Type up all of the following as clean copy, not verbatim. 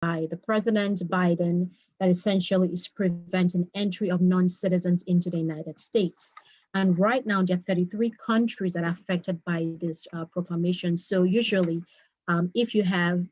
by the President Biden that essentially is preventing entry of non-citizens into the United States. And right now, there are 33 countries that are affected by this proclamation. So usually, if you have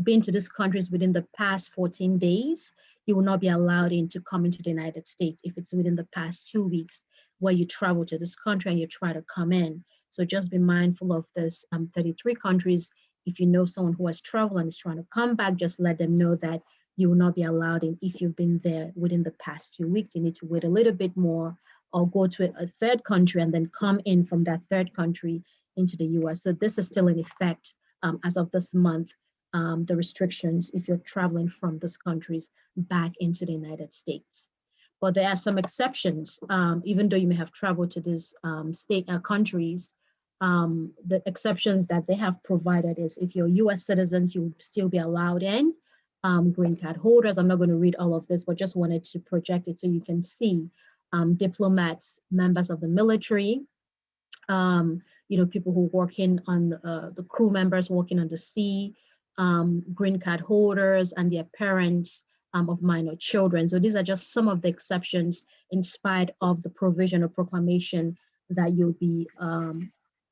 been to these countries within the past 14 days, you will not be allowed in to come into the United States if it's within the past 2 weeks where you travel to this country and you try to come in. So just be mindful of this 33 countries. If you know someone who has traveled and is trying to come back, just let them know that you will not be allowed in if you've been there within the past 2 weeks. You need to wait a little bit more or go to a third country and then come in from that third country into the US. So this is still in effect as of this month, the restrictions if you're traveling from these countries back into the United States. But there are some exceptions, even though you may have traveled to these countries. The exceptions that they have provided is if you're US citizens, you'll still be allowed in. Green card holders, I'm not going to read all of this, but just wanted to project it so you can see. Diplomats, members of the military, people who working on the crew members working on the sea, green card holders and their parents of minor children. So these are just some of the exceptions in spite of the provision or proclamation that you'll be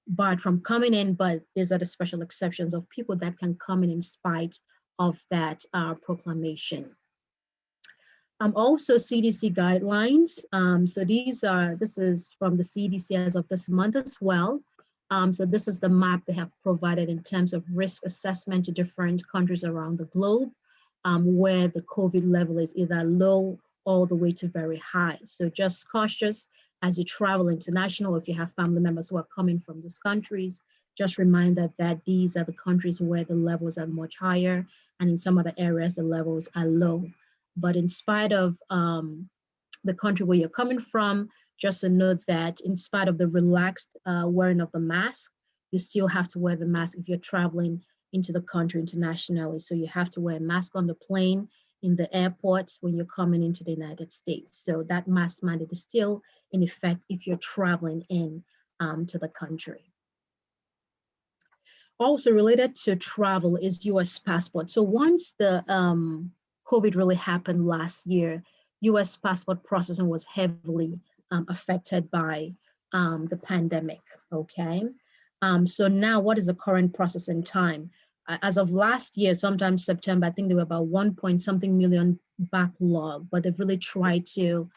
barred from coming in, but these are the special exceptions of people that can come in spite of that proclamation. Also CDC guidelines. So this is from the CDC as of this month as well. So this is the map they have provided in terms of risk assessment to different countries around the globe, where the COVID level is either low all the way to very high. So just cautious as you travel international. If you have family members who are coming from these countries, just remind that these are the countries where the levels are much higher, and in some other areas the levels are low. But in spite of the country where you're coming from, just to note that in spite of the relaxed wearing of the mask, you still have to wear the mask if you're traveling into the country internationally. So you have to wear a mask on the plane, in the airport, when you're coming into the United States. So that mask mandate is still in effect if you're traveling in to the country. Also related to travel is US passport. So once the COVID really happened last year, US passport processing was heavily affected by the pandemic, okay? So now what is the current processing time? As of last year, sometime September, I think there were about 1 million backlog, but they've really tried to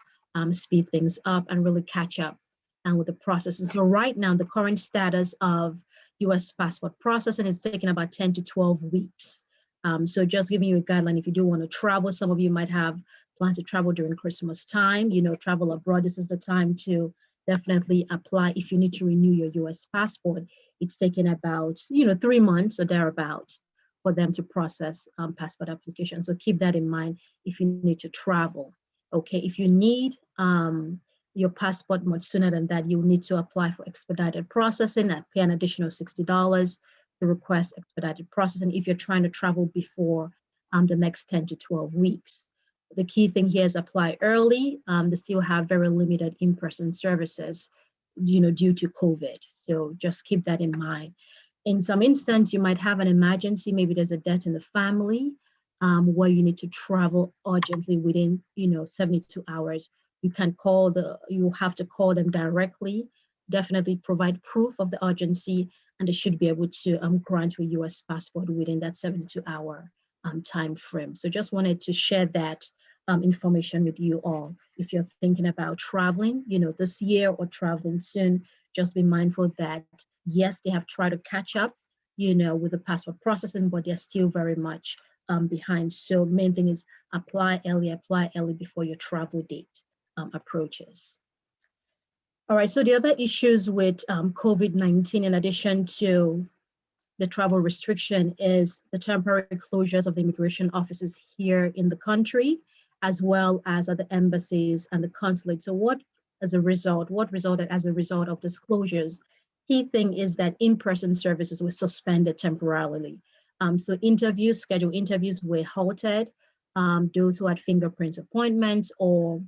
speed things up and really catch up with the processing. So right now, the current status of US passport processing is taking about 10 to 12 weeks. So just giving you a guideline, if you do want to travel, some of you might have plans to travel during Christmas time, travel abroad, this is the time to definitely apply. If you need to renew your US passport, it's taking about 3 months or thereabout for them to process passport application. So keep that in mind if you need to travel. Okay, if you need your passport much sooner than that, you will need to apply for expedited processing and pay an additional $60 to request expedited processing if you're trying to travel before the next 10 to 12 weeks. The key thing here is apply early. They still have very limited in-person services, due to COVID. So just keep that in mind. In some instance, you might have an emergency. Maybe there's a death in the family where you need to travel urgently within, 72 hours. You have to call them directly. Definitely provide proof of the urgency, and they should be able to grant you a US passport within that 72-hour time frame. So just wanted to share that information with you all. If you're thinking about traveling, this year or traveling soon, just be mindful that yes, they have tried to catch up, with the passport processing, but they're still very much behind. So main thing is apply early before your travel date approaches. All right, so the other issues with COVID-19, in addition to the travel restriction, is the temporary closures of the immigration offices here in the country, as well as at the embassies and the consulate. So what resulted as a result of these closures? Key thing is that in-person services were suspended temporarily. So scheduled interviews were halted. Those who had fingerprint appointments or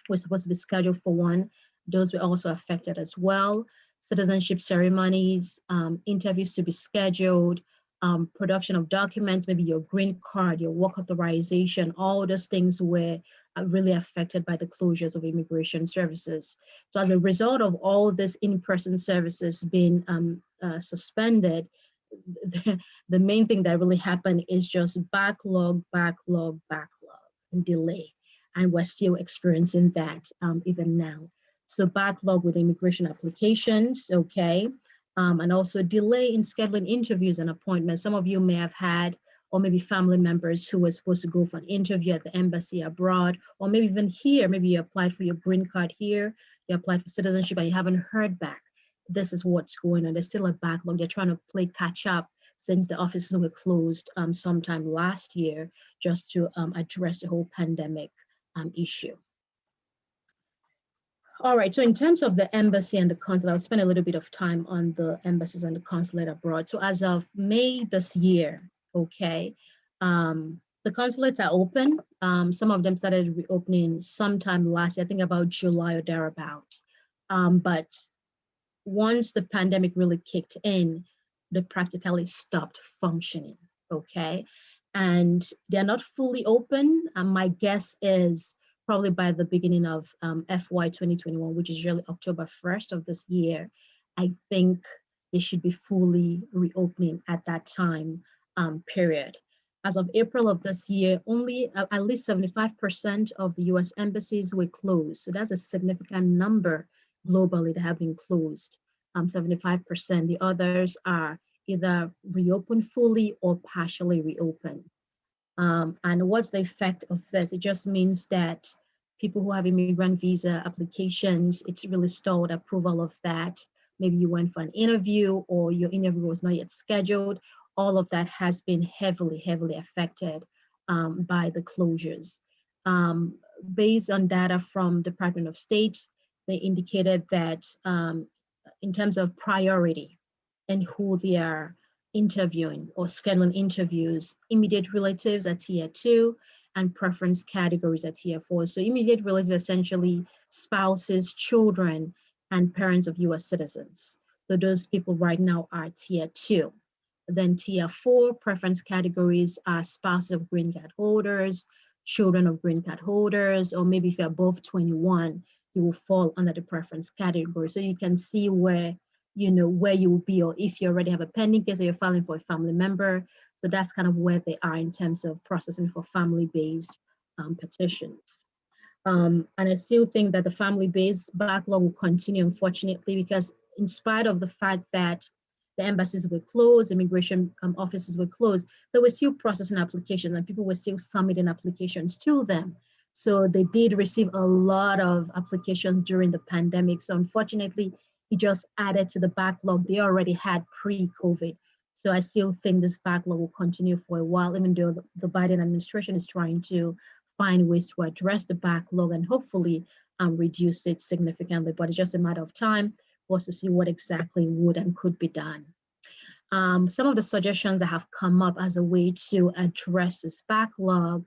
were supposed to be scheduled for one, those were also affected as well. Citizenship ceremonies, interviews to be scheduled, production of documents, maybe your green card, your work authorization, all those things were really affected by the closures of immigration services. So as a result of all this in-person services being suspended, the main thing that really happened is just backlog, and delay. And we're still experiencing that even now. So backlog with immigration applications, okay, and also delay in scheduling interviews and appointments. Some of you may have had, or maybe family members who were supposed to go for an interview at the embassy abroad, or maybe even here, maybe you applied for your green card here, you applied for citizenship and you haven't heard back. This is what's going on. There's still a backlog. They're trying to play catch up since the offices were closed sometime last year just to address the whole pandemic issue. All right, so in terms of the embassy and the consulate, I'll spend a little bit of time on the embassies and the consulate abroad. So as of May this year, okay, the consulates are open. Some of them started reopening sometime last year, I think about July or thereabouts. But once the pandemic really kicked in, they practically stopped functioning, okay? And they're not fully open. My guess is probably by the beginning of FY 2021, which is really October 1st of this year, I think they should be fully reopening at that time period. As of April of this year, only at least 75% of the US embassies were closed. So that's a significant number globally that have been closed, 75%. The others are either reopened fully or partially reopened. And what's the effect of this? It just means that people who have immigrant visa applications, it's really stalled approval of that. Maybe you went for an interview or your interview was not yet scheduled. All of that has been heavily affected by the closures. Based on data from the Department of State, they indicated that in terms of priority and who they are interviewing or scheduling interviews, immediate relatives are tier 2 and preference categories are tier 4. So immediate relatives are essentially spouses, children, and parents of US citizens. So those people right now are tier 2. Then tier 4 preference categories are spouses of green card holders, children of green card holders, or maybe if you're above 21, you will fall under the preference category. So you can see where where you will be, or if you already have a pending case or you're filing for a family member. So that's kind of where they are in terms of processing for family-based petitions. And I still think that the family-based backlog will continue, unfortunately, because in spite of the fact that the embassies were closed, immigration offices were closed, they were still processing applications and people were still submitting applications to them. So they did receive a lot of applications during the pandemic. So unfortunately, it just added to the backlog they already had pre-COVID. So I still think this backlog will continue for a while, even though the Biden administration is trying to find ways to address the backlog and hopefully reduce it significantly. But it's just a matter of time for us to see what exactly would and could be done. Some of the suggestions that have come up as a way to address this backlog,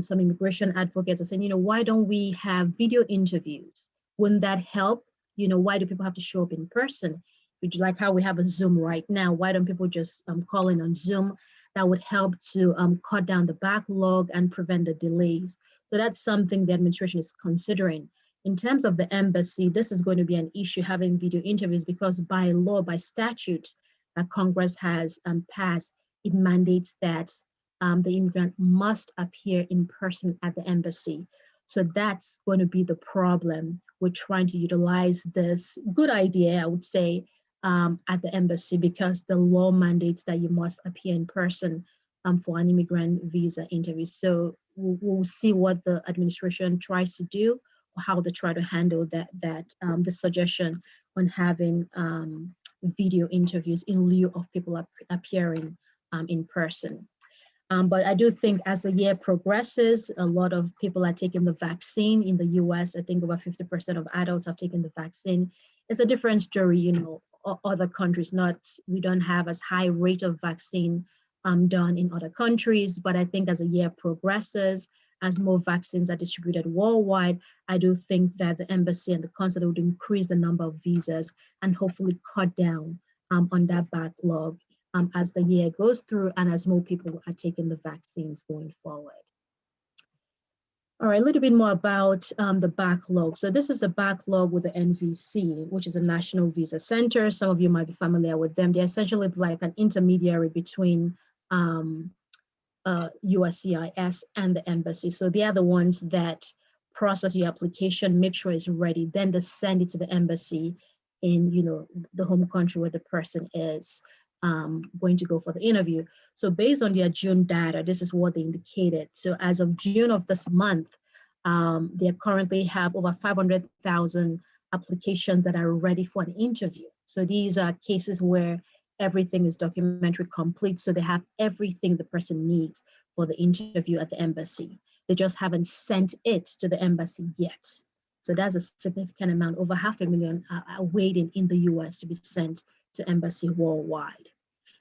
some immigration advocates are saying, why don't we have video interviews? Wouldn't that help? Why do people have to show up in person? Would you like how we have a Zoom right now? Why don't people just call in on Zoom? That would help to cut down the backlog and prevent the delays. So that's something the administration is considering. In terms of the embassy, this is going to be an issue, having video interviews, because by law, by statute that Congress has passed, it mandates that the immigrant must appear in person at the embassy. So that's going to be the problem. We're trying to utilize this good idea, I would say, at the embassy, because the law mandates that you must appear in person for an immigrant visa interview. So we'll see what the administration tries to do, or how they try to handle the suggestion on having video interviews in lieu of people appearing in person. But I do think as the year progresses, a lot of people are taking the vaccine in the US. I think over 50% of adults have taken the vaccine. It's a different story, other countries, we don't have as high rate of vaccine done in other countries. But I think as the year progresses, as more vaccines are distributed worldwide, I do think that the embassy and the consulate would increase the number of visas and hopefully cut down on that backlog. as the year goes through and as more people are taking the vaccines going forward. All right, a little bit more about the backlog. So this is the backlog with the NVC, which is a National Visa Center. Some of you might be familiar with them. They're essentially like an intermediary between USCIS and the embassy. So they are the ones that process your application, make sure it's ready, then they send it to the embassy in, you know, the home country where the person is going to go for the interview. So based on their June data, this is what they indicated. So as of June of this month, they currently have over 500,000 applications that are ready for an interview. So these are cases where everything is documentary complete. So they have everything the person needs for the interview at the embassy. They just haven't sent it to the embassy yet. So that's a significant amount. Over 500,000 are waiting in the US to be sent to embassy worldwide.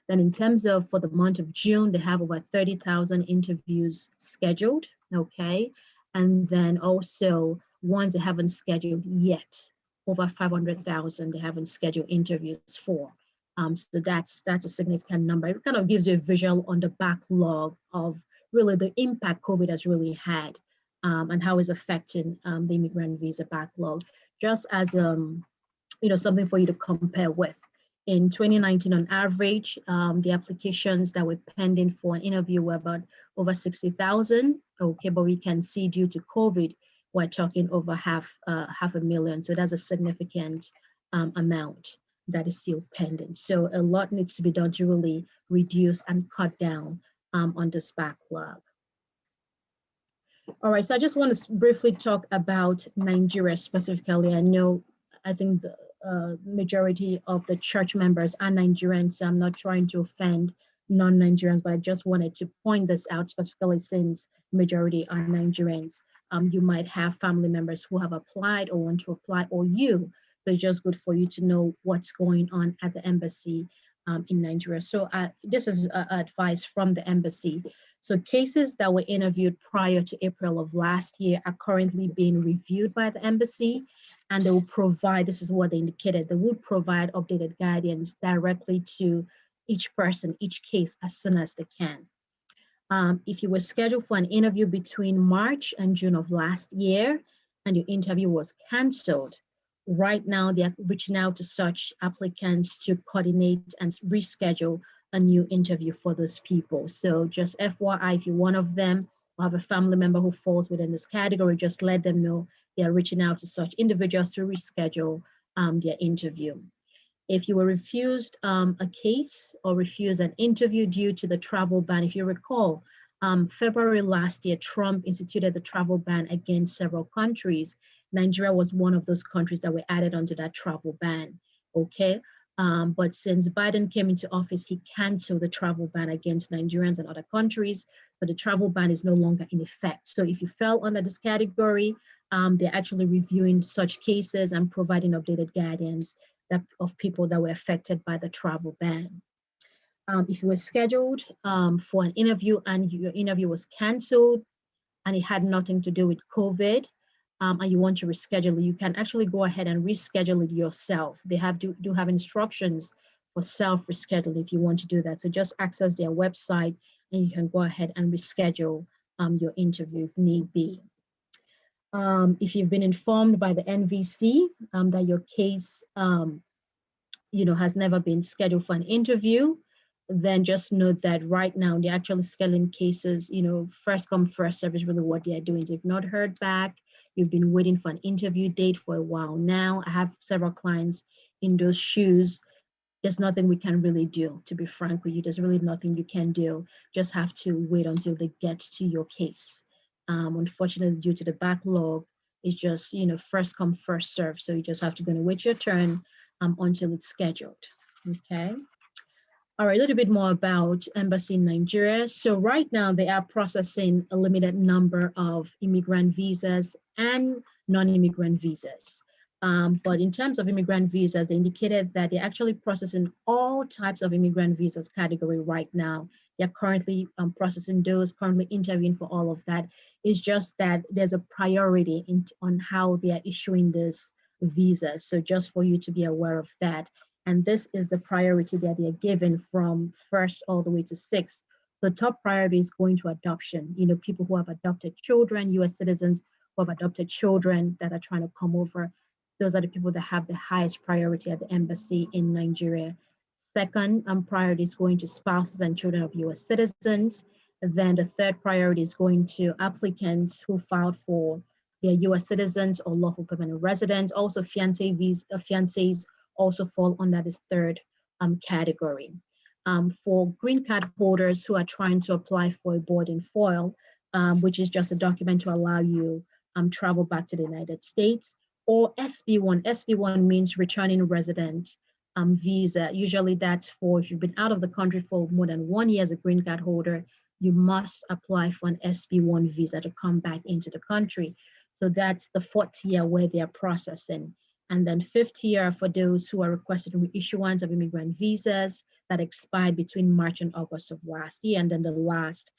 Then in terms of for the month of June, they have over 30,000 interviews scheduled, okay? And then also ones they haven't scheduled yet, over 500,000 they haven't scheduled interviews for. So that's a significant number. It kind of gives you a visual on the backlog of really the impact COVID has really had and how it's affecting the immigrant visa backlog. Just as you know, something for you to compare with. In 2019, on average, the applications that were pending for an interview were about over 60,000. Okay, but we can see due to COVID, we're talking over half a million. So that's a significant amount that is still pending. So a lot needs to be done to really reduce and cut down on this backlog. All right, so I just want to briefly talk about Nigeria specifically. I think the majority of the church members are Nigerians, so I'm not trying to offend non-Nigerians, but I just wanted to point this out specifically since majority are Nigerians. You might have family members who have applied or want to apply, or you. So it's just good for you to know what's going on at the embassy in Nigeria. So this is advice from the embassy. So cases that were interviewed prior to April of last year are currently being reviewed by the embassy, and they will provide, this is what they indicated, they will provide updated guidance directly to each person, each case, as soon as they can. If you were scheduled for an interview between March and June of last year, and your interview was canceled, right now they are reaching out to such applicants to coordinate and reschedule a new interview for those people. So just FYI, if you're one of them or have a family member who falls within this category, just let them know they are reaching out to such individuals to reschedule their interview. If you were refused a case or refused an interview due to the travel ban, if you recall, February last year, Trump instituted the travel ban against several countries. Nigeria was one of those countries that were added onto that travel ban, okay? But since Biden came into office, he canceled the travel ban against Nigerians and other countries. So the travel ban is no longer in effect. So if you fell under this category, they're actually reviewing such cases and providing updated guidance of people that were affected by the travel ban. If you were scheduled for an interview and your interview was canceled and it had nothing to do with COVID, and you want to reschedule it, you can actually go ahead and reschedule it yourself. They do have instructions for self-rescheduling if you want to do that. So just access their website and you can go ahead and reschedule your interview if need be. If you've been informed by the NVC that your case has never been scheduled for an interview, then just note that right now they're actually scheduling cases, first come, first serve is really what they're doing. So if you've not heard back, you've been waiting for an interview date for a while now. I have several clients in those shoes. There's nothing we can really do, to be frank with you. There's really nothing you can do. Just have to wait until they get to your case. Unfortunately, due to the backlog, it's just, first come, first serve. So you just have to go and wait your turn until it's scheduled, okay? All right, a little bit more about Embassy in Nigeria. So right now they are processing a limited number of immigrant visas and non-immigrant visas. But in terms of immigrant visas, they indicated that they're actually processing all types of immigrant visas category right now. They're currently processing those, currently interviewing for all of that. It's just that there's a priority on how they are issuing this visa. So just for you to be aware of that. And this is the priority that they're given from first all the way to sixth. The top priority is going to adoption. You know, people who have adopted children, US citizens who have adopted children that are trying to come over. Those are the people that have the highest priority at the embassy in Nigeria. Second priority is going to spouses and children of US citizens. Then the third priority is going to applicants who filed for their US citizens or lawful permanent residents. Also, fiancés also fall under this third category. For green card holders who are trying to apply for a boarding foil, which is just a document to allow you travel back to the United States, or SB1. SB1 means returning resident visa. Usually that's for if you've been out of the country for more than 1 year as a green card holder, you must apply for an SB1 visa to come back into the country. So that's the fourth year where they are processing. And then fifth year for those who are requesting reissuance of immigrant visas that expired between March and August of last year. And then the last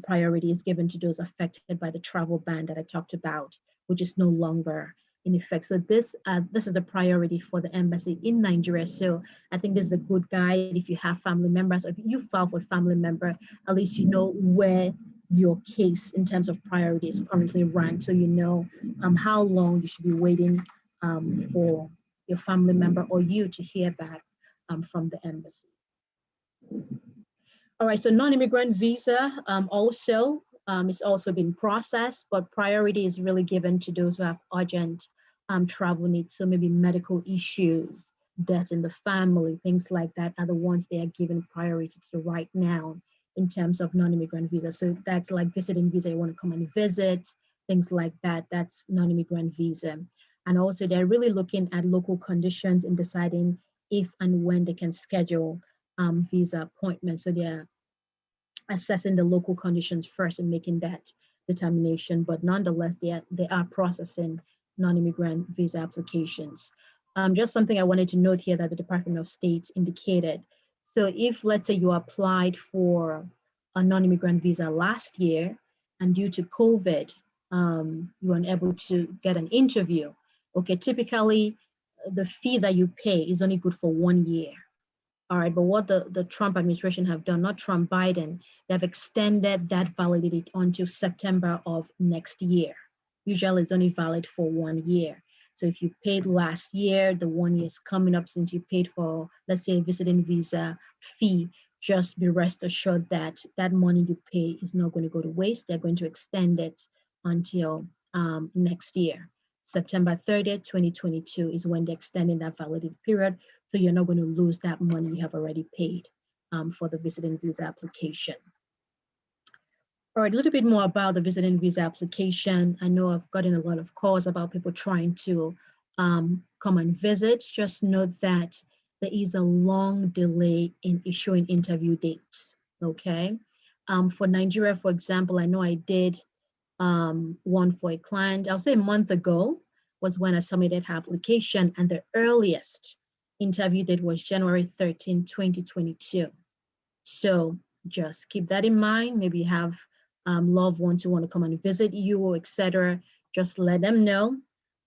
priority is given to those affected by the travel ban that I talked about, which is no longer in effect. So this is a priority for the embassy in Nigeria. So I think this is a good guide if you have family members, or if you file for a family member, at least you know where your case in terms of priority is currently ranked. So you know how long you should be waiting for your family member or you to hear back from the embassy. All right, so non-immigrant visa also it's also been processed, but priority is really given to those who have urgent travel needs. So maybe medical issues, death in the family, things like that are the ones they are given priority to right now in terms of non-immigrant visa. So that's like visiting visa, you want to come and visit, things like that. That's non-immigrant visa. And also they're really looking at local conditions in deciding if and when they can schedule visa appointments. So they're assessing the local conditions first and making that determination. But nonetheless, they are processing non-immigrant visa applications. Just something I wanted to note here that the Department of State indicated. So if, let's say, you applied for a non-immigrant visa last year and due to COVID, you were unable to get an interview, okay, typically the fee that you pay is only good for 1 year. All right, but what the Trump administration have done, not Trump, Biden, they've extended that validity until September of next year. Usually it's only valid for 1 year. So if you paid last year, the 1 year is coming up since you paid for, let's say, a visiting visa fee, just be rest assured that that money you pay is not going to go to waste. They're going to extend it until next year. September 30th, 2022 is when they're extending that validity period. So you're not going to lose that money you have already paid for the visiting visa application. All right, a little bit more about the visiting visa application. I know I've gotten a lot of calls about people trying to come and visit. Just note that there is a long delay in issuing interview dates, okay? For Nigeria, for example, I know I did one for a client, I'll say a month ago was when I submitted her application, and the earliest interview date was January 13, 2022. So just keep that in mind. Maybe you have loved ones who want to come and visit you, etc. Just let them know.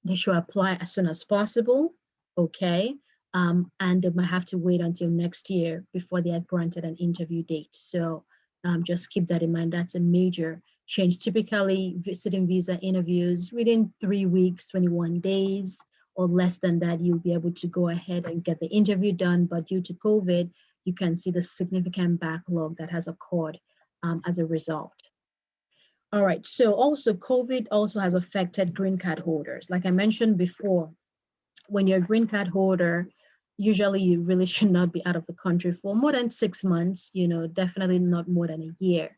They should apply as soon as possible, okay? And they might have to wait until next year before they are granted an interview date. So just keep that in mind. That's a major change. Typically, visiting visa interviews within 3 weeks, 21 days, or less than that, you'll be able to go ahead and get the interview done. But due to COVID, you can see the significant backlog that has occurred as a result. All right, so also COVID also has affected green card holders. Like I mentioned before, when you're a green card holder, usually you really should not be out of the country for more than 6 months, you know, definitely not more than a year.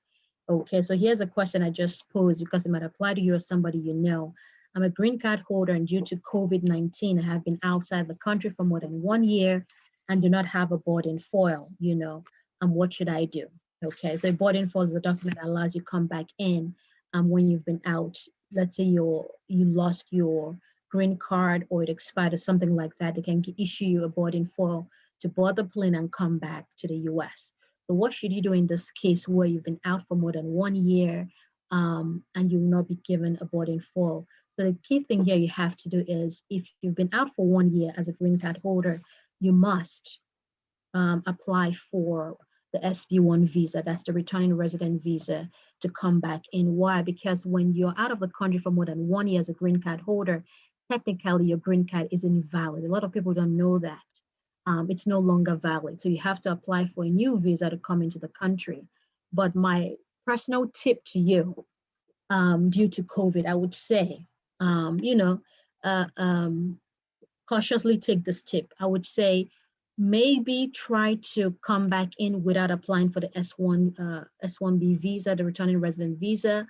Okay, so here's a question I just posed because it might apply to you or somebody you know. I'm a green card holder, and due to COVID-19, I have been outside the country for more than 1 year and do not have a boarding foil, you know, what should I do? Okay, so a boarding foil is a document that allows you to come back in when you've been out. Let's say you lost your green card or it expired or something like that. They can issue you a boarding foil to board the plane and come back to the US. So what should you do in this case where you've been out for more than 1 year and you will not be given a boarding foil? So the key thing here you have to do is, if you've been out for 1 year as a green card holder, you must apply for the SB1 visa, that's the returning resident visa, to come back in. Why? Because when you're out of the country for more than 1 year as a green card holder, technically your green card is invalid. A lot of people don't know that. It's no longer valid. So you have to apply for a new visa to come into the country. But my personal tip to you, due to COVID, I would say, uh, um, cautiously take this tip. I would say maybe try to come back in without applying for the S1B visa, the returning resident visa.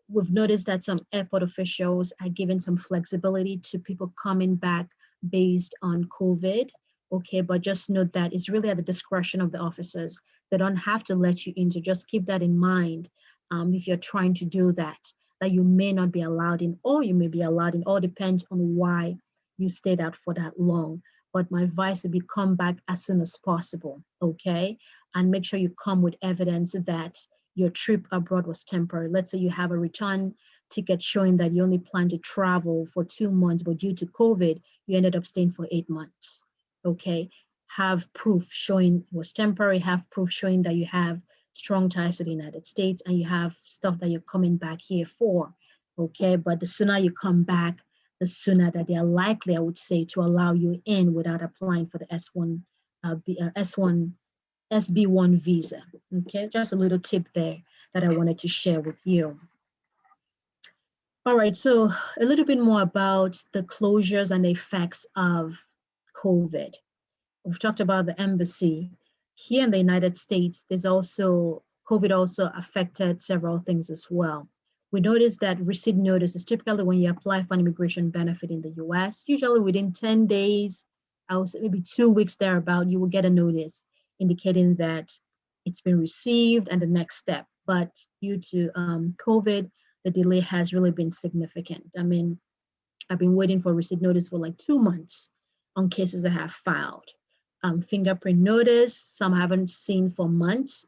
We've noticed that some airport officials are giving some flexibility to people coming back based on COVID. Okay, but just note that it's really at the discretion of the officers. They don't have to let you in, so just keep that in mind if you're trying to do that, that you may not be allowed in, or you may be allowed in. All depends on why you stayed out for that long. But my advice would be come back as soon as possible, okay? And make sure you come with evidence that your trip abroad was temporary. Let's say you have a return ticket showing that you only plan to travel for 2 months, but due to COVID, you ended up staying for 8 months, okay? Have proof showing it was temporary, have proof showing that you have strong ties to the United States and you have stuff that you're coming back here for, okay? But the sooner you come back, the sooner that they are likely, I would say, to allow you in without applying for the S1 SB1 visa. Okay, just a little tip there that I wanted to share with you. All right, so a little bit more about the closures and the effects of COVID. We've talked about the embassy. Here in the United States, there's also, COVID also affected several things as well. We noticed that receipt notice is typically when you apply for an immigration benefit in the US, usually within 10 days, I would say maybe 2 weeks thereabout, you will get a notice indicating that it's been received and the next step. But due to COVID, the delay has really been significant. I mean, I've been waiting for receipt notice for like 2 months on cases I have filed. Fingerprint notice, some I haven't seen for months,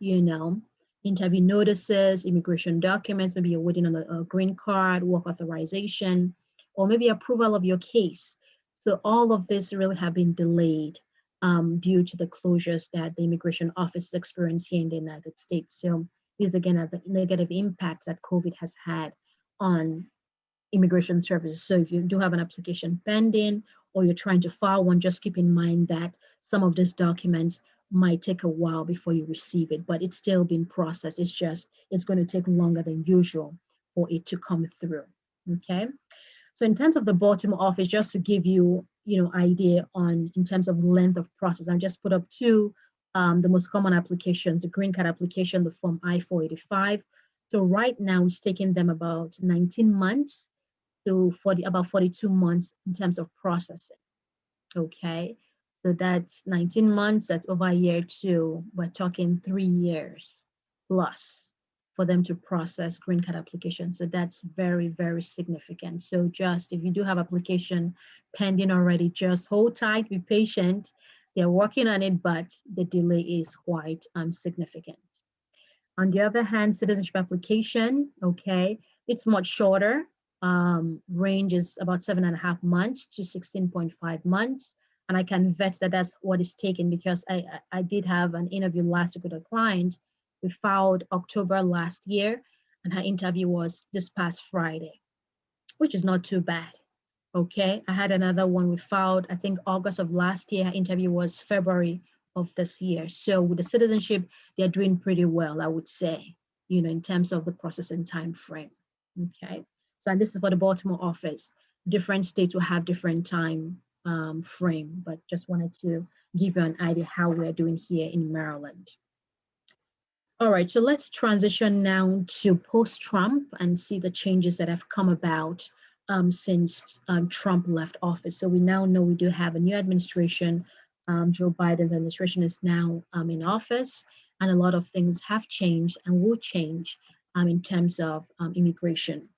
interview notices, immigration documents, maybe you're waiting on a green card, work authorization, or maybe approval of your case. So all of this really have been delayed due to the closures that the immigration office experienced here in the United States. So these again are the negative impacts that COVID has had on immigration services. So if you do have an application pending or you're trying to file one, just keep in mind that some of these documents might take a while before you receive it, but it's still being processed. It's going to take longer than usual for it to come through, okay? So in terms of the Baltimore office, just to give you, idea on in terms of length of process, I just put up two, the most common applications, the green card application, the form I-485. So right now it's taking them about 19 months to about 42 months in terms of processing, okay? So that's 19 months, that's over a year too. We're talking 3 years plus for them to process green card application. So that's very, very significant. So just if you do have application pending already, just hold tight, be patient. They're working on it, but the delay is quite significant. On the other hand, citizenship application, okay, it's much shorter. Range is about 7.5 months to 16.5 months. And I can vet that that's what is taken because I did have an interview last week with a client. We filed October last year and her interview was this past Friday, which is not too bad. Okay, I had another one we filed, I think August of last year. Her interview was February of this year. So with the citizenship, they're doing pretty well, I would say, in terms of the processing time frame. Okay, so and this is for the Baltimore office. Different states will have different time frame, but just wanted to give you an idea how we're doing here in Maryland. All right, so let's transition now to post-Trump and see the changes that have come about since Trump left office. So we now know we do have a new administration. Joe Biden's administration is now in office, and a lot of things have changed and will change in terms of immigration.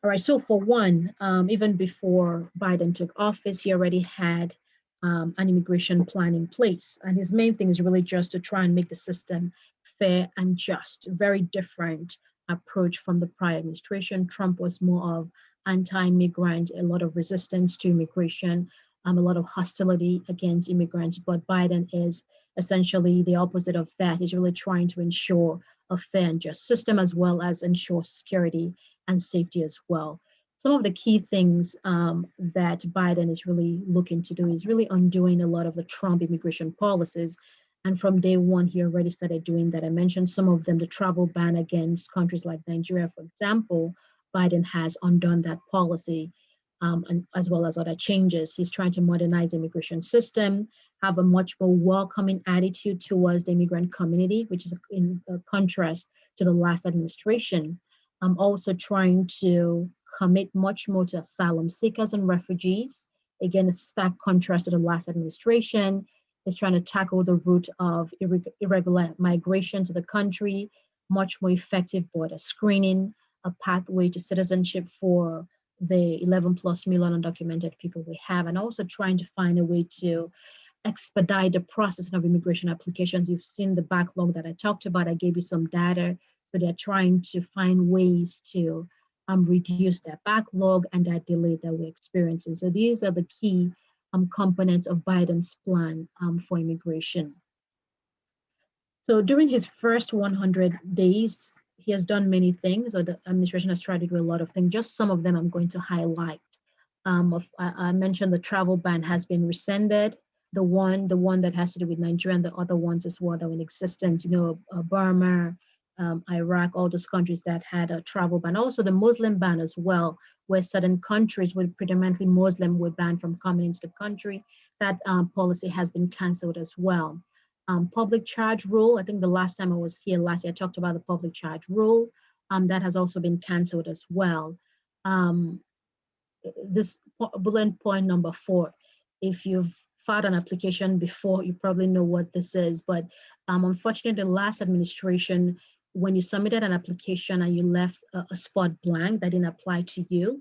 All right, so for one, even before Biden took office, he already had an immigration plan in place. And his main thing is really just to try and make the system fair and just. Very different approach from the prior administration. Trump was more of anti-immigrant, a lot of resistance to immigration, a lot of hostility against immigrants. But Biden is essentially the opposite of that. He's really trying to ensure a fair and just system, as well as ensure security and safety as well. Some of the key things that Biden is really looking to do is really undoing a lot of the Trump immigration policies. And from day one, he already started doing that. I mentioned some of them, the travel ban against countries like Nigeria, for example. Biden has undone that policy, and as well as other changes. He's trying to modernize the immigration system, have a much more welcoming attitude towards the immigrant community, which is in contrast to the last administration. I'm also trying to commit much more to asylum seekers and refugees. Again, a stark contrast to the last administration. Is trying to tackle the root of irregular migration to the country, much more effective border screening, a pathway to citizenship for the 11 plus million undocumented people we have, and also trying to find a way to expedite the processing of immigration applications. You've seen the backlog that I talked about. I gave you some data. So they're trying to find ways to reduce that backlog and that delay that we're experiencing. So these are the key components of Biden's plan for immigration. So during his first 100 days, he has done many things, or the administration has tried to do a lot of things. Just some of them I'm going to highlight. I mentioned the travel ban has been rescinded. The one that has to do with Nigeria, and the other ones as well that were in existence, Burma, Iraq, all those countries that had a travel ban. Also the Muslim ban as well, where certain countries with predominantly Muslim were banned from coming into the country. That policy has been canceled as well. Public charge rule, I think the last time I was here last year, I talked about the public charge rule. That has also been canceled as well. This bullet point number 4, if you've filed an application before, you probably know what this is, but unfortunately the last administration, when you submitted an application and you left a spot blank that didn't apply to you,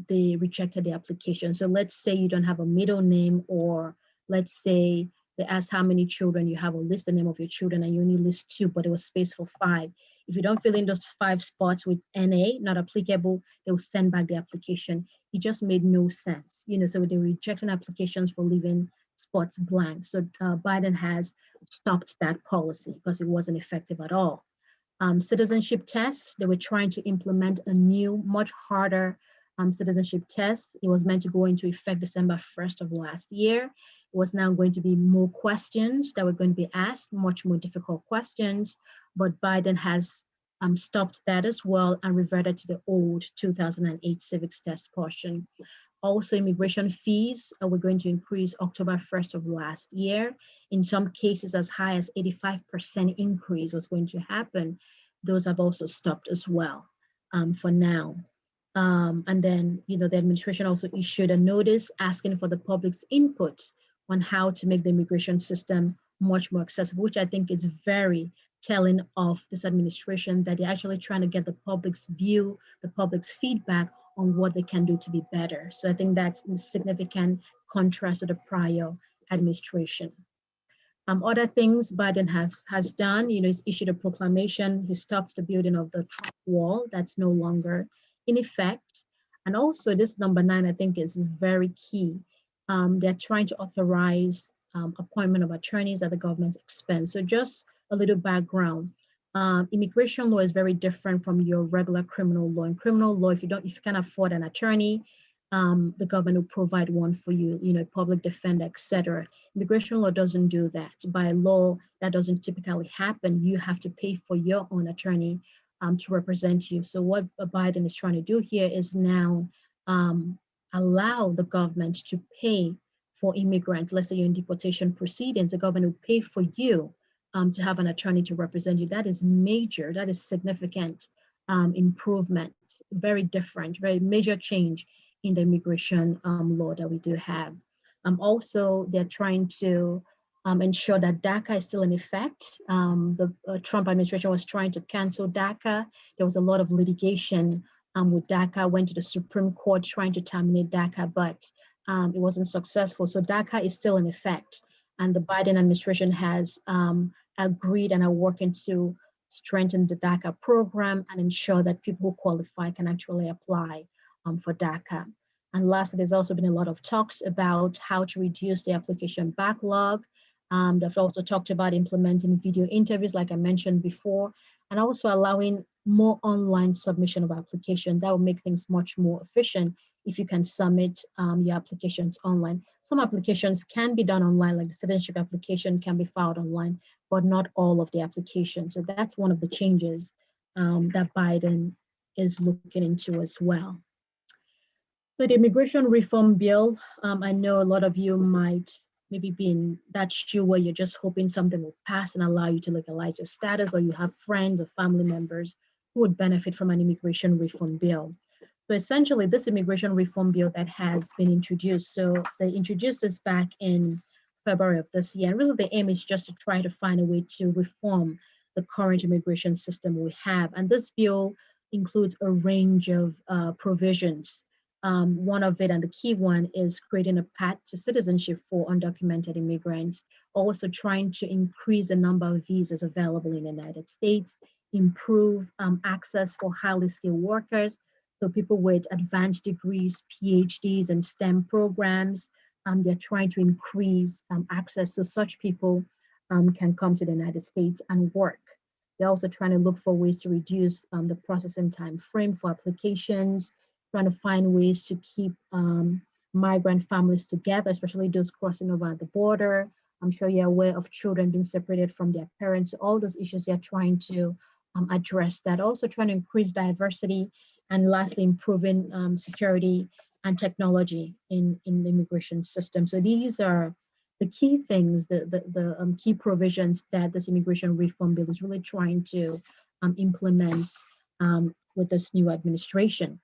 they rejected the application. So let's say you don't have a middle name, or let's say they ask how many children you have, or list the name of your children, and you only list 2, but it was space for 5. If you don't fill in those 5 spots with NA, not applicable, they will send back the application. It just made no sense, so they're rejecting applications for leaving spots blank. So Biden has stopped that policy because it wasn't effective at all. Citizenship tests, they were trying to implement a new, much harder citizenship test. It was meant to go into effect December 1st of last year. It was now going to be more questions that were going to be asked, much more difficult questions, but Biden has stopped that as well and reverted to the old 2008 civics test portion. Also, immigration fees were going to increase October 1st of last year. In some cases, as high as 85% increase was going to happen. Those have also stopped as well for now. And then, the administration also issued a notice asking for the public's input on how to make the immigration system much more accessible, which I think is very telling of this administration, that they're actually trying to get the public's view, the public's feedback on what they can do to be better. So I think that's a significant contrast to the prior administration. Other things Biden has done, he's issued a proclamation. He stopped the building of the Trump wall. That's no longer in effect. And also this number 9, I think is very key. They're trying to authorize appointment of attorneys at the government's expense. So just a little background. Immigration law is very different from your regular criminal law. In criminal law, if you can't afford an attorney, the government will provide one for you, public defender, etc. Immigration law doesn't do that. By law, that doesn't typically happen. You have to pay for your own attorney to represent you. So what Biden is trying to do here is now allow the government to pay for immigrants. Let's say you're in deportation proceedings, the government will pay for you to have an attorney to represent you. That is major, that is significant improvement, very different, very major change in the immigration law that we do have. Also, they're trying to ensure that DACA is still in effect. The Trump administration was trying to cancel DACA. There was a lot of litigation with DACA, went to the Supreme Court trying to terminate DACA, but it wasn't successful. So DACA is still in effect. And the Biden administration has agreed and are working to strengthen the DACA program and ensure that people who qualify can actually apply for DACA. And lastly, there's also been a lot of talks about how to reduce the application backlog. They've also talked about implementing video interviews, like I mentioned before, and also allowing more online submission of applications. That will make things much more efficient if you can submit your applications online. Some applications can be done online, like the citizenship application can be filed online, but not all of the applications. So that's one of the changes that Biden is looking into as well. So the immigration reform bill, I know a lot of you might maybe be in that shoe where you're just hoping something will pass and allow you to legalize your status, or you have friends or family members who would benefit from an immigration reform bill. So essentially, this immigration reform bill that has been introduced, so they introduced this back in February of this year. And really the aim is just to try to find a way to reform the current immigration system we have. And this bill includes a range of provisions. One of it, and the key one, is creating a path to citizenship for undocumented immigrants, also trying to increase the number of visas available in the United States, improve access for highly skilled workers, so people with advanced degrees, PhDs, and STEM programs. They're trying to increase access so such people can come to the United States and work. They're also trying to look for ways to reduce the processing time frame for applications, trying to find ways to keep migrant families together, especially those crossing over the border. I'm sure you're aware of children being separated from their parents. All those issues they're trying to address that. Also trying to increase diversity, and lastly, improving security and technology in the immigration system. So these are the key things, the key provisions that this immigration reform bill is really trying to implement with this new administration.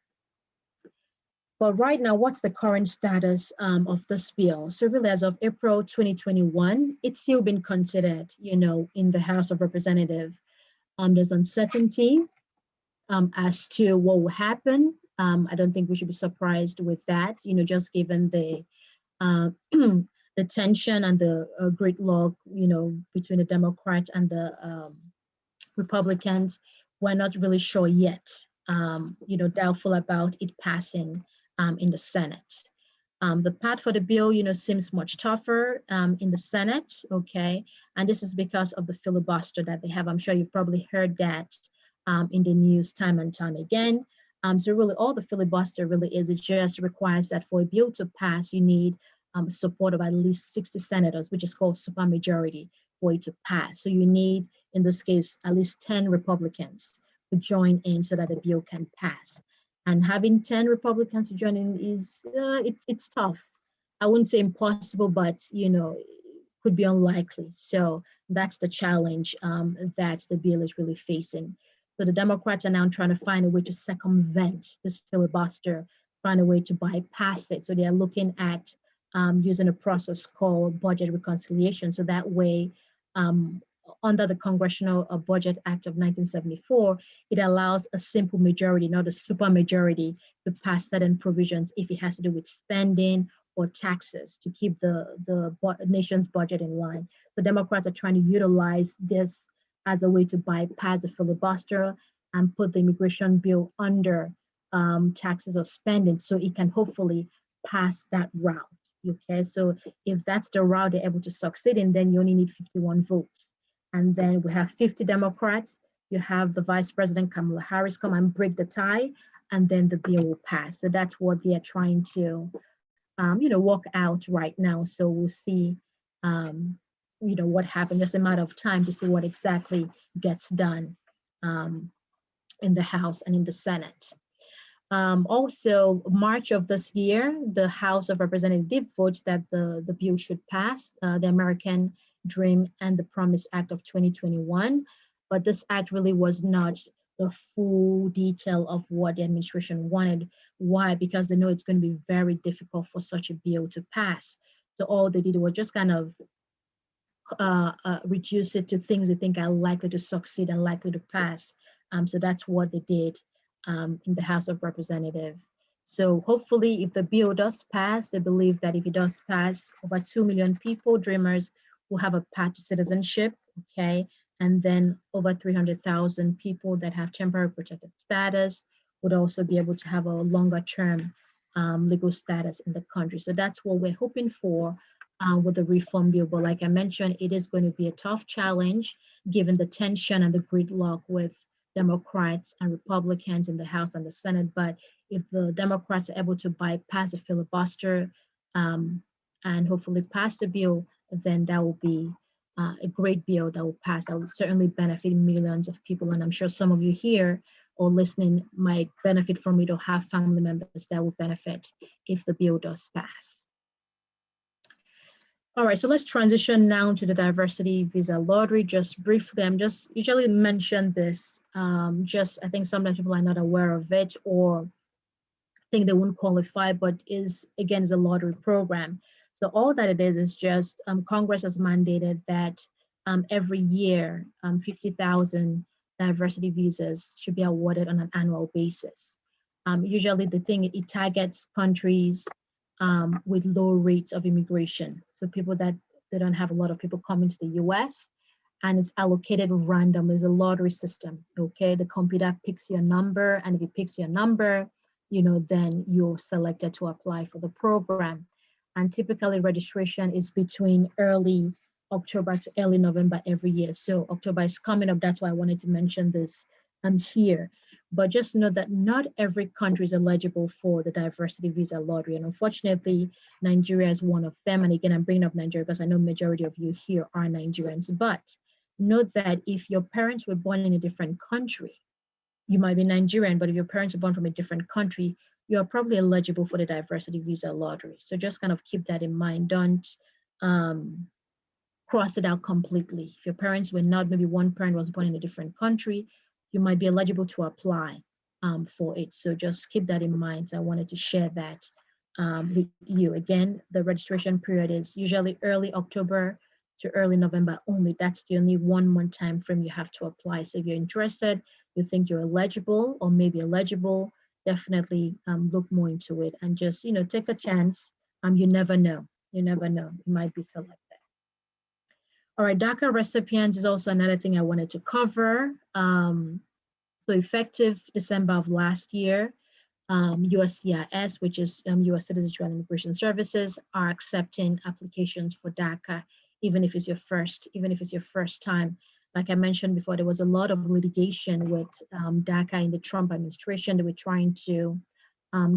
But right now, what's the current status of this bill? So really, as of April 2021, it's still been considered, in the House of Representatives. There's uncertainty as to what will happen. I don't think we should be surprised with that, just given the the tension and the gridlock, between the Democrats and the Republicans. We're not really sure yet, doubtful about it passing in the Senate. The path for the bill, seems much tougher in the Senate, okay? And this is because of the filibuster that they have. I'm sure you've probably heard that in the news time and time again. So really all the filibuster really is, it just requires that for a bill to pass, you need support of at least 60 senators, which is called supermajority, for it to pass. So you need, in this case, at least 10 Republicans to join in so that the bill can pass. And having 10 Republicans to join in is, it's tough. I wouldn't say impossible, but, could be unlikely. So that's the challenge that the bill is really facing. So the Democrats are now trying to find a way to circumvent this filibuster, find a way to bypass it. So they are looking at using a process called budget reconciliation. So that way, under the Congressional Budget Act of 1974, it allows a simple majority, not a super majority, to pass certain provisions if it has to do with spending or taxes to keep the nation's budget in line. So Democrats are trying to utilize this as a way to bypass the filibuster and put the immigration bill under taxes or spending, so it can hopefully pass that route. Okay, so if that's the route they're able to succeed in, then you only need 51 votes. And then we have 50 Democrats. You have the Vice President Kamala Harris come and break the tie, and then the bill will pass. So that's what they are trying to, work out right now. So we'll see, what happens. Just a matter of time to see what exactly gets done in the House and in the Senate. Also, March of this year, the House of Representatives did vote that the bill should pass, the American Dream and the Promise Act of 2021. But this act really was not the full detail of what the administration wanted. Why? Because they know it's going to be very difficult for such a bill to pass. So all they did was just kind of reduce it to things they think are likely to succeed and likely to pass. So that's what they did in the House of Representatives. So hopefully, if the bill does pass, they believe that if it does pass, over 2 million people, dreamers, will have a path to citizenship, okay? And then over 300,000 people that have temporary protected status would also be able to have a longer term legal status in the country. So that's what we're hoping for with the reform bill. But like I mentioned, it is going to be a tough challenge given the tension and the gridlock with Democrats and Republicans in the House and the Senate. But if the Democrats are able to bypass the filibuster and hopefully pass the bill, then that will be a great bill that will pass. That will certainly benefit millions of people. And I'm sure some of you here or listening might benefit from it or have family members that will benefit if the bill does pass. All right, so let's transition now to the diversity visa lottery. Just briefly, I'm just usually mention this. I think sometimes people are not aware of it or think they won't qualify, but is a lottery program. So all that it is just Congress has mandated that every year 50,000 diversity visas should be awarded on an annual basis. Usually the thing, it targets countries with low rates of immigration. So people that they don't have a lot of people coming to the US, and it's allocated random. It's a lottery system, okay? The computer picks your number, and if it picks your number, then you're selected to apply for the program. And typically registration is between early October to early November every year. So October is coming up. That's why I wanted to mention this here. But just know that not every country is eligible for the diversity visa lottery. And unfortunately, Nigeria is one of them. And again, I'm bringing up Nigeria because I know majority of you here are Nigerians. But note that if your parents were born in a different country, you might be Nigerian, but if your parents are born from a different country, you're probably eligible for the diversity visa lottery. So just kind of keep that in mind. Don't cross it out completely. If your parents were not, maybe one parent was born in a different country, you might be eligible to apply for it. So just keep that in mind. So I wanted to share that with you. Again, the registration period is usually early October to early November only. That's the only 1 month time frame you have to apply. So if you're interested, you think you're eligible or maybe eligible, definitely look more into it and just, take a chance. You never know. You never know. You might be selected. All right, DACA recipients is also another thing I wanted to cover. So effective December of last year, USCIS, which is US Citizenship and Immigration Services, are accepting applications for DACA, even if it's your first time. Like I mentioned before, there was a lot of litigation with DACA in the Trump administration. They were trying to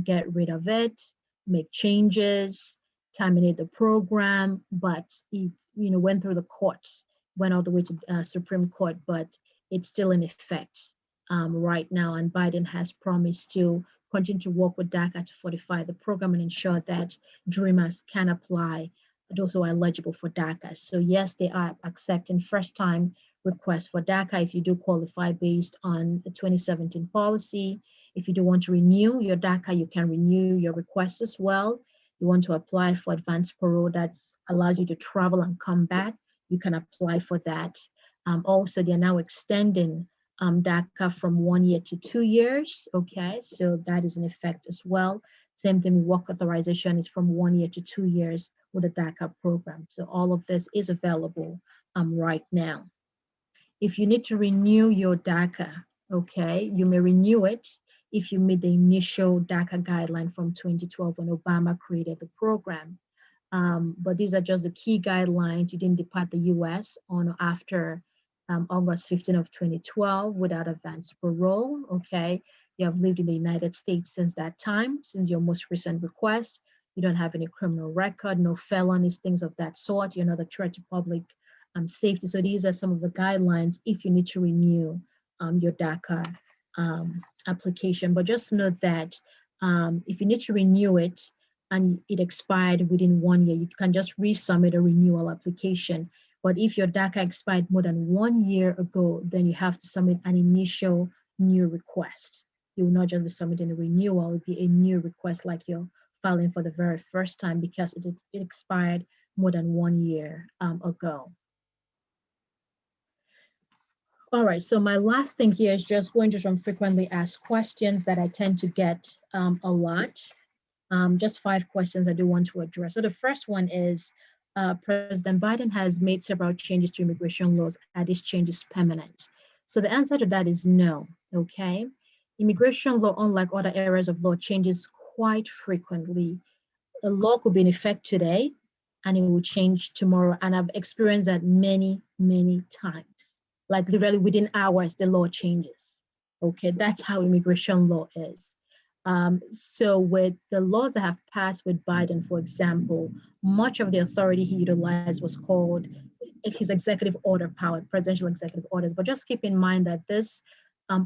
get rid of it, make changes, terminate the program, but it went through the courts, went all the way to Supreme Court, but it's still in effect right now. And Biden has promised to continue to work with DACA to fortify the program and ensure that dreamers can apply, those who are eligible for DACA. So yes, they are accepting first-time requests for DACA if you do qualify based on the 2017 policy. If you do want to renew your DACA, you can renew your request as well. You want to apply for advanced parole that allows you to travel and come back, you can apply for that. Also, they're now extending DACA from 1 year to 2 years, okay? So that is in effect as well. Same thing, work authorization is from 1 year to 2 years with the DACA program. So all of this is available right now. If you need to renew your DACA, okay, you may renew it if you meet the initial DACA guideline from 2012 when Obama created the program. But these are just the key guidelines. You didn't depart the US on or after August 15 of 2012 without advance parole, okay? You have lived in the United States since that time, since your most recent request. You don't have any criminal record, no felonies, things of that sort. You're not a threat to public safety. So these are some of the guidelines if you need to renew your DACA application. But just note that if you need to renew it and it expired within 1 year, you can just resubmit a renewal application. But if your DACA expired more than 1 year ago, then you have to submit an initial new request. You will not just be submitting a renewal, it will be a new request like you're filing for the very first time because it expired more than 1 year ago. All right, so my last thing here is just going to some frequently asked questions that I tend to get a lot. Just 5 questions I do want to address. So the first one is, President Biden has made several changes to immigration laws. Are these changes permanent? So the answer to that is no, okay? Immigration law, unlike other areas of law, changes quite frequently. A law could be in effect today and it will change tomorrow. And I've experienced that many, many times. Like literally within hours, the law changes. Okay, that's how immigration law is. So with the laws that have passed with Biden, for example, much of the authority he utilized was called his executive order power, presidential executive orders. But just keep in mind that these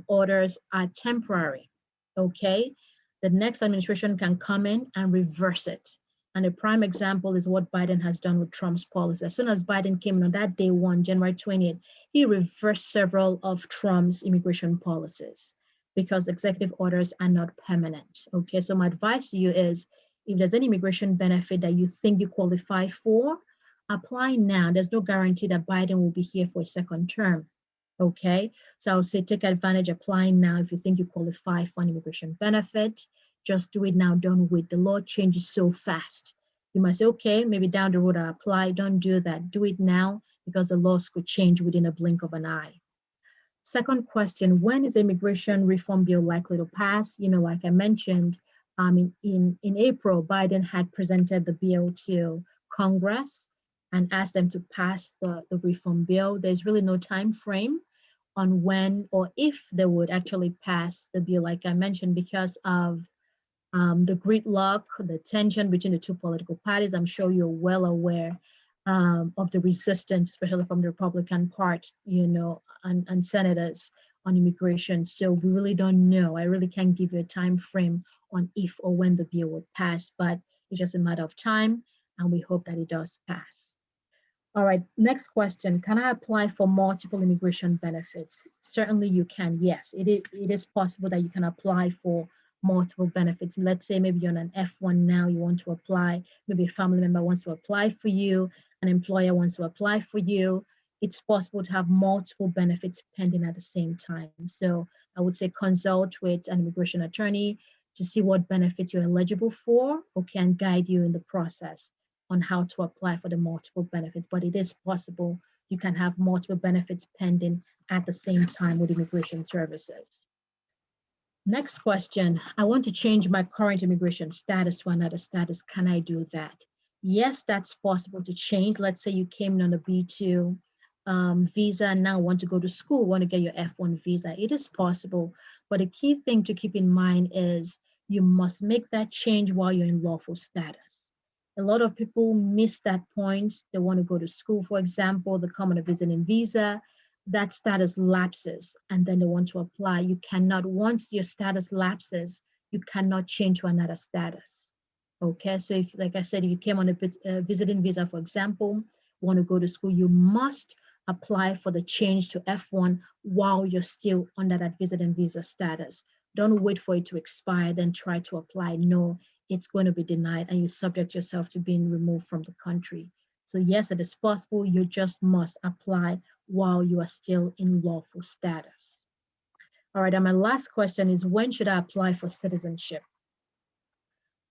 orders are temporary. Okay, the next administration can come in and reverse it. And a prime example is what Biden has done with Trump's policy. As soon as Biden came in on that day one, January 20th, he reversed several of Trump's immigration policies because executive orders are not permanent. Okay, so my advice to you is if there's any immigration benefit that you think you qualify for, apply now. There's no guarantee that Biden will be here for a second term. Okay, so I would say take advantage, apply now if you think you qualify for an immigration benefit. Just do it now, don't wait. The law changes so fast. You might say, okay, maybe down the road I apply. Don't do that. Do it now because the laws could change within a blink of an eye. Second question, when is the immigration reform bill likely to pass? You know, like I mentioned, in April, Biden had presented the bill to Congress and asked them to pass the reform bill. There's really no time frame on when or if they would actually pass the bill, like I mentioned, because of the gridlock, the tension between the two political parties. I'm sure you're well aware of the resistance, especially from the Republican part, you know, and senators on immigration. So we really don't know. I really can't give you a time frame on if or when the bill would pass, but it's just a matter of time, and we hope that it does pass. All right, next question. Can I apply for multiple immigration benefits? Certainly you can, yes. It is possible that you can apply for multiple benefits. Let's say maybe you're on an F1 now, you want to apply, maybe a family member wants to apply for you, an employer wants to apply for you. It's possible to have multiple benefits pending at the same time. So I would say consult with an immigration attorney to see what benefits you're eligible for, or can guide you in the process on how to apply for the multiple benefits. But it is possible you can have multiple benefits pending at the same time with immigration services. Next question, I want to change my current immigration status to another status. Can I do that? Yes, that's possible to change. Let's say you came on a B2 visa and now want to go to school, want to get your F1 visa. It is possible, but a key thing to keep in mind is you must make that change while you're in lawful status. A lot of people miss that point. They want to go to school, for example, they come on a visiting visa, that status lapses, and then they want to apply. You cannot, once your status lapses, you cannot change to another status. Okay, so if, like I said, you came on a visiting visa, for example, want to go to school, you must apply for the change to F1 while you're still under that visiting visa status. Don't wait for it to expire, then try to apply. No, it's going to be denied and you subject yourself to being removed from the country. So yes, it is possible. You just must apply while you are still in lawful status. All right, and my last question is, when should I apply for citizenship?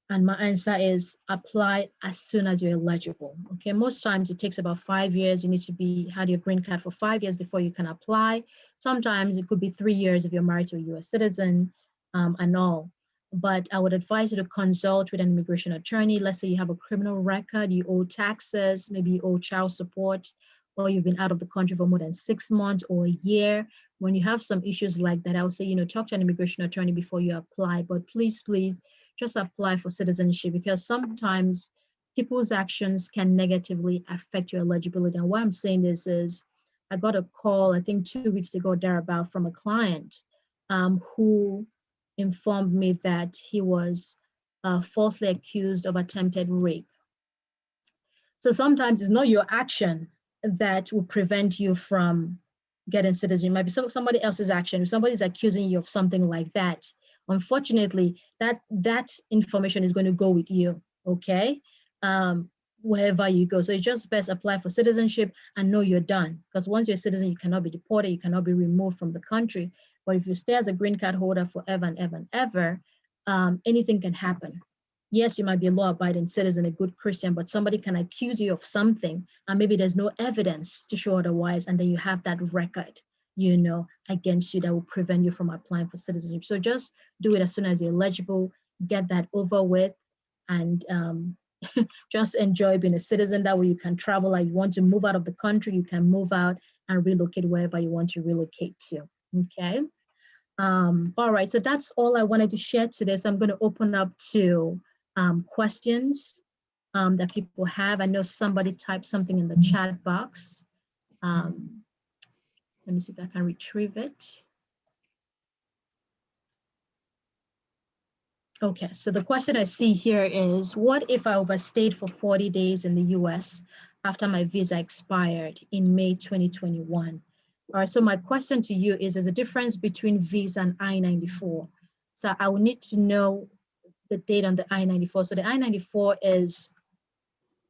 And my answer is apply as soon as you're eligible. Okay, most times it takes about 5 years. You need to had your green card for 5 years before you can apply. Sometimes it could be 3 years if you're married to a US citizen and all. But I would advise you to consult with an immigration attorney. Let's say you have a criminal record, you owe taxes, maybe you owe child support, or you've been out of the country for more than 6 months or a year. When you have some issues like that, I would say, you know, talk to an immigration attorney before you apply. But please, just apply for citizenship, because sometimes people's actions can negatively affect your eligibility. And why I'm saying this is I got a call, I think 2 weeks ago, thereabout, from a client who informed me that he was falsely accused of attempted rape. So sometimes it's not your action that will prevent you from getting citizenship. It might be somebody else's action. If somebody's accusing you of something like that, unfortunately, that information is going to go with you, okay? Wherever you go. So you just best apply for citizenship and know you're done. Because once you're a citizen, you cannot be deported, you cannot be removed from the country. But if you stay as a green card holder forever and ever and ever, anything can happen. Yes, you might be a law-abiding citizen, a good Christian, but somebody can accuse you of something, and maybe there's no evidence to show otherwise, and then you have that record, you know, against you that will prevent you from applying for citizenship. So just do it as soon as you're eligible. get that over with, and just enjoy being a citizen. That way you can travel. Like you want to move out of the country, you can move out and relocate wherever you want to relocate to. Okay. All right, so that's all I wanted to share today. So I'm going to open up to questions that people have. I know somebody typed something in the chat box. Let me see if I can retrieve it. Okay, so the question I see here is, what if I overstayed for 40 days in the US after my visa expired in May 2021? All right, so my question to you is, there's a difference between visa and I-94. So I will need to know the date on the I-94. So the I-94 is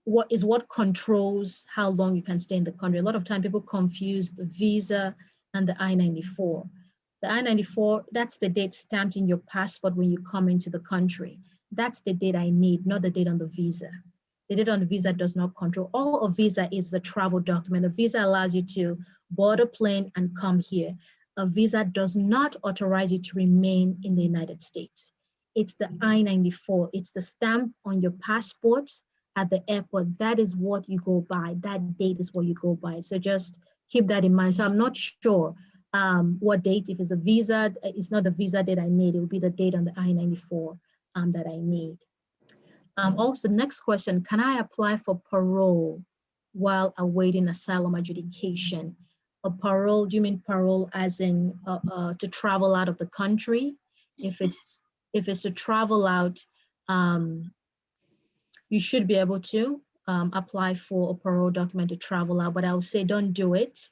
what controls how long you can stay in the country. A lot of time people confuse the visa and the I-94. The I-94, that's the date stamped in your passport when you come into the country. That's the date I need, not the date on the visa. The date on the visa does not control. All a visa is a travel document. A visa allows you to board a plane and come here. A visa does not authorize you to remain in the United States. It's the I-94. It's the stamp on your passport at the airport. That is what you go by. That date is what you go by. So just keep that in mind. So I'm not sure what date. If it's a visa, it's not the visa date I need. It will be the date on the I-94 that I need. Also, next question, can I apply for parole while awaiting asylum adjudication? A parole, do you mean parole as in to travel out of the country? If it's to travel out, you should be able to apply for a parole document to travel out, but I would say don't do it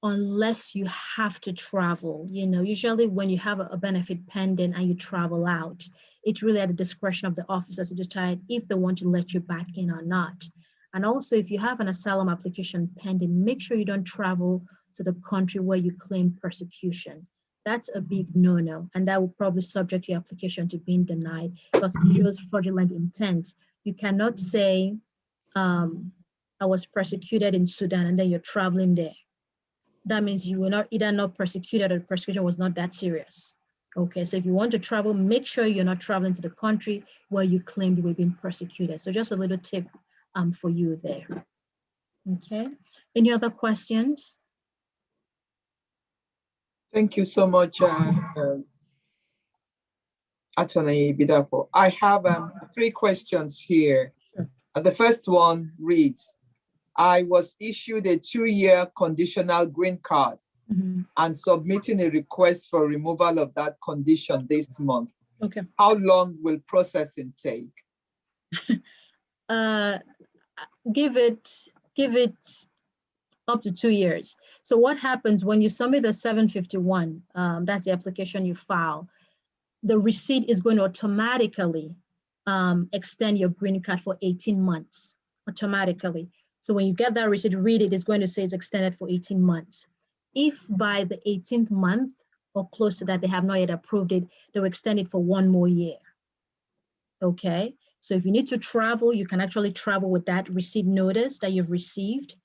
unless you have to travel. You know, usually when you have a benefit pending and you travel out, it's really at the discretion of the officers to decide if they want to let you back in or not. And also, if you have an asylum application pending, make sure you don't travel to the country where you claim persecution. That's a big no-no, and that will probably subject your application to being denied because it shows fraudulent intent. You cannot say, I was persecuted in Sudan and then you're traveling there. That means you were not either not persecuted or the persecution was not that serious. Okay, so if you want to travel, make sure you're not traveling to the country where you claim you were being persecuted. So just a little tip for you there. Okay, any other questions? Thank you so much, Attorney Ibidapo. I have 3 questions here. Sure. The first one reads, I was issued a 2-year conditional green card and submitting a request for removal of that condition this month. Okay. How long will processing take? Give it up to 2 years. So what happens when you submit the 751, that's the application you file, the receipt is going to automatically extend your green card for 18 months, automatically. So when you get that receipt, read it, it's going to say it's extended for 18 months. If by the 18th month or close to that, they have not yet approved it, they'll extend it for 1 more year. Okay, so if you need to travel, you can actually travel with that receipt notice that you've received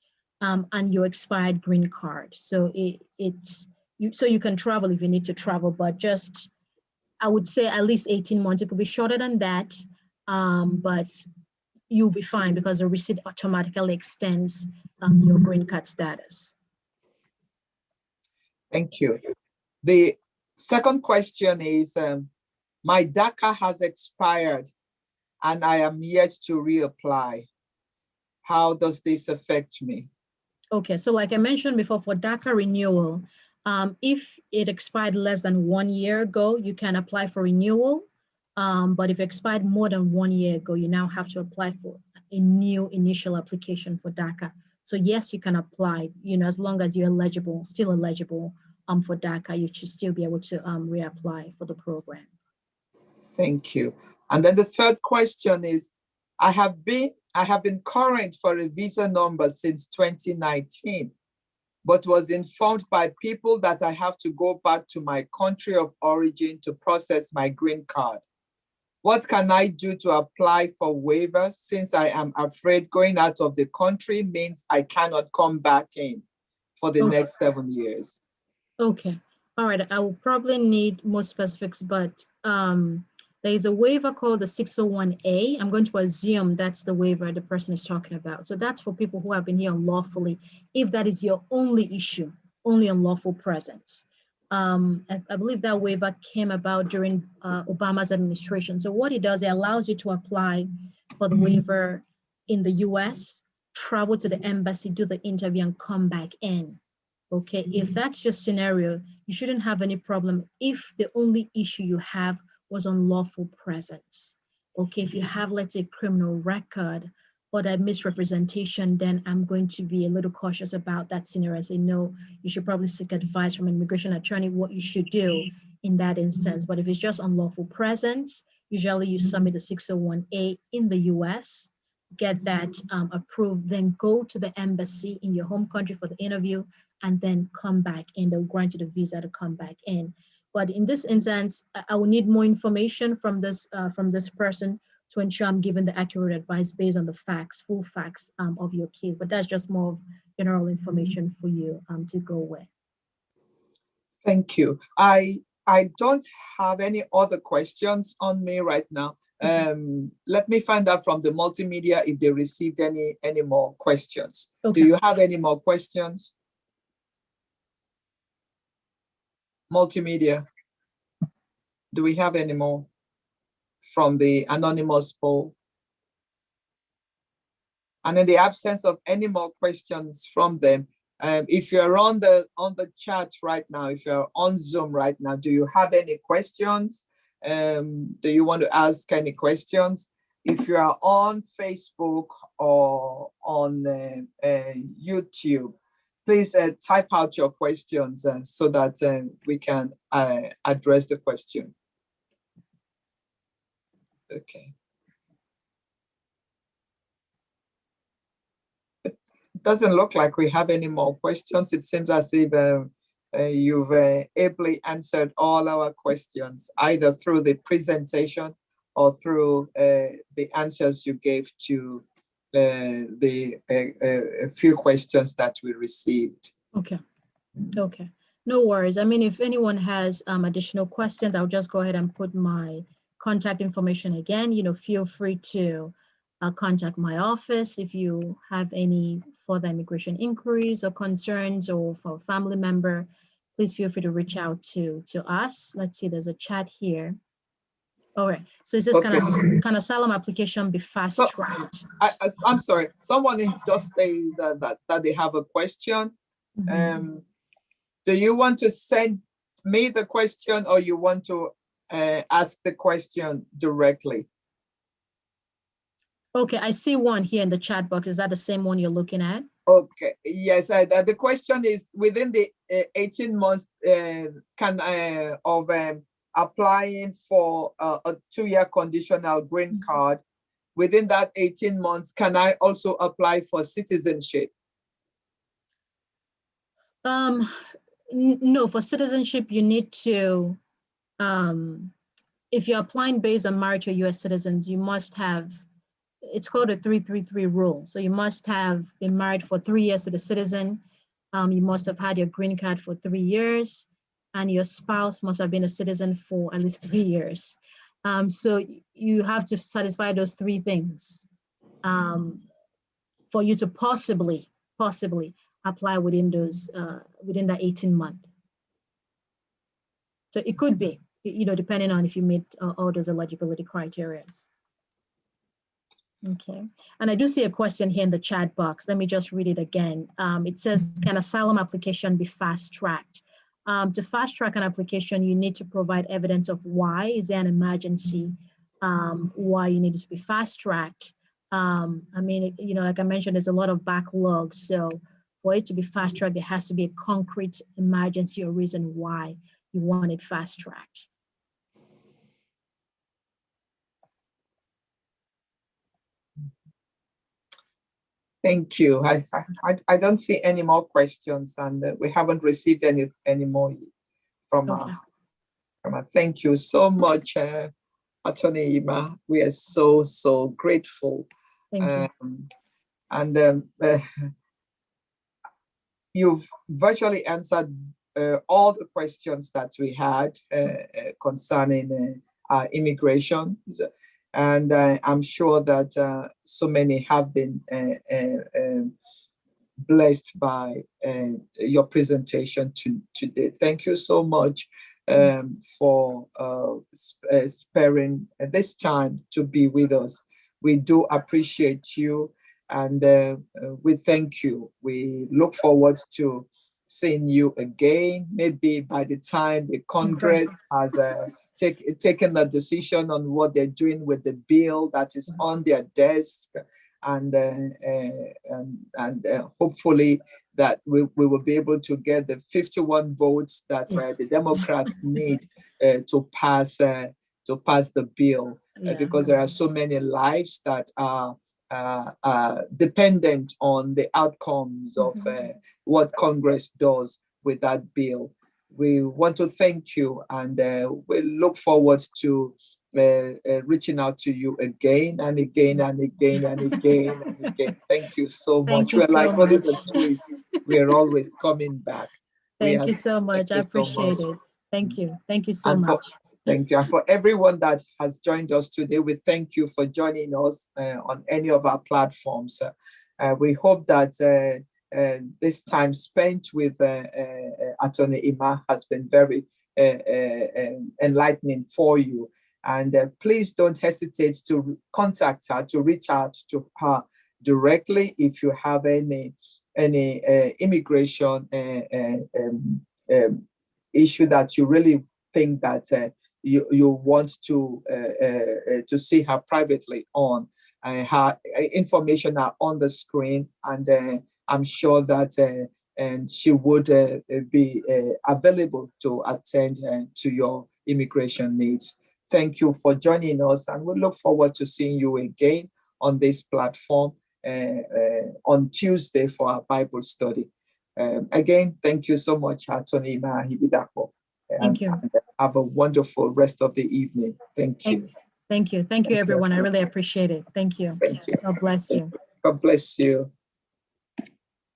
and your expired green card. So you can travel if you need to travel, but just, I would say at least 18 months. It could be shorter than that, but you'll be fine because the receipt automatically extends your green card status. Thank you. The second question is, my DACA has expired and I am yet to reapply. How does this affect me? Okay, so like I mentioned before, for DACA renewal, if it expired less than 1 year ago, you can apply for renewal. But if it expired more than 1 year ago, you now have to apply for a new initial application for DACA. So yes, you can apply, you know, as long as you're eligible, still eligible for DACA, you should still be able to reapply for the program. Thank you. And then the third question is, I have been current for a visa number since 2019, but was informed by people that I have to go back to my country of origin to process my green card. What can I do to apply for waivers since I am afraid going out of the country means I cannot come back in for the next 7 years? Okay. All right, I will probably need more specifics, but there is a waiver called the 601A. I'm going to assume that's the waiver the person is talking about. So that's for people who have been here unlawfully, if that is your only issue, only unlawful presence. I believe that waiver came about during Obama's administration. So what it does, it allows you to apply for the waiver in the US, travel to the embassy, do the interview, and come back in. Okay, if that's your scenario, you shouldn't have any problem if the only issue you have was unlawful presence. Okay, if you have, let's say, criminal record or that misrepresentation, then I'm going to be a little cautious about that scenario and say, no, you should probably seek advice from an immigration attorney what you should do in that instance. But if it's just unlawful presence, usually you submit the 601A in the US, get that approved, then go to the embassy in your home country for the interview, and then come back in. They'll grant you the visa to come back in. But in this instance, I will need more information from this person to ensure I'm giving the accurate advice based on the facts, full facts of your case. But that's just more of general information for you to go with. Thank you. I don't have any other questions on me right now. Let me find out from the multimedia if they received any more questions. Okay. Do you have any more questions? Multimedia, do we have any more from the anonymous poll? And in the absence of any more questions from them, if you're on the chat right now, if you're on Zoom right now, do you have any questions? Do you want to ask any questions? If you are on Facebook or on YouTube, please type out your questions so that we can address the question. Okay. It doesn't look like we have any more questions. It seems as if you've ably answered all our questions, either through the presentation or through the answers you gave to a few questions that we received. Okay. Okay. No worries. I mean, if anyone has additional questions, I'll just go ahead and put my contact information again. You know, feel free to contact my office if you have any further immigration inquiries or concerns, or for a family member, please feel free to reach out to us. Let's see, there's a chat here. All right, so it says, Okay. can asylum application be fast tracked? I'm sorry, someone just says that they have a question. Do you want to send me the question, or you want to ask the question directly? Okay, I see one here in the chat box. Is that the same one you're looking at? Okay, yes. The question is, within the 18 months of applying for a 2-year conditional green card, within that 18 months, can I also apply for citizenship? No, for citizenship, you need to, if you're applying based on marriage to US citizens, you must have, it's called a 333 rule. So you must have been married for 3 years to the citizen. You must have had your green card for 3 years, and your spouse must have been a citizen for at least 3 years. So you have to satisfy those 3 things for you to possibly apply within those within that 18-month. So it could be, you know, depending on if you meet all those eligibility criteria. Okay, and I do see a question here in the chat box. Let me just read it again. It says, can asylum application be fast-tracked? To fast-track an application, you need to provide evidence of why. Is there an emergency? Why you need it to be fast-tracked? I mean, you know, like I mentioned, there's a lot of backlog. So for it to be fast-tracked, there has to be a concrete emergency or reason why you want it fast-tracked. Thank you. I don't see any more questions, and we haven't received any more from Okay. Thank you so much, Attorney Ima. We are so grateful. Thank you. And you've virtually answered all the questions that we had concerning immigration. And I'm sure that so many have been blessed by your presentation today. Thank you so much for sparing this time to be with us. We do appreciate you, and we thank you. We look forward to seeing you again, maybe by the time the Congress has taken a decision on what they're doing with the bill that is on their desk, and hopefully that we will be able to get the 51 votes that the Democrats need to pass the bill, because there are so many lives that are dependent on the outcomes of what Congress does with that bill. We want to thank you, and we look forward to reaching out to you again and again and again and again and again. Thank you so much. We're like Oliver Twist. We're always coming back. Thank you so much. I appreciate it. Thank you. Thank you so much. Thank you. And for everyone that has joined us today, we thank you for joining us on any of our platforms. We hope that this time spent with Attorney Ima has been very enlightening for you. And please don't hesitate to contact her, to reach out to her directly if you have any immigration issue that you really think that you want to see her privately on. Her information are on the screen, and I'm sure that and she would be available to attend to your immigration needs. Thank you for joining us, and we look forward to seeing you again on this platform on Tuesday for our Bible study. Again, thank you so much, Attorney Ima Ibidapo. Thank you. And have a wonderful rest of the evening. Thank you. Thank you. Thank you, everyone. I really appreciate it. Thank you. Thank you. God bless you. God bless you.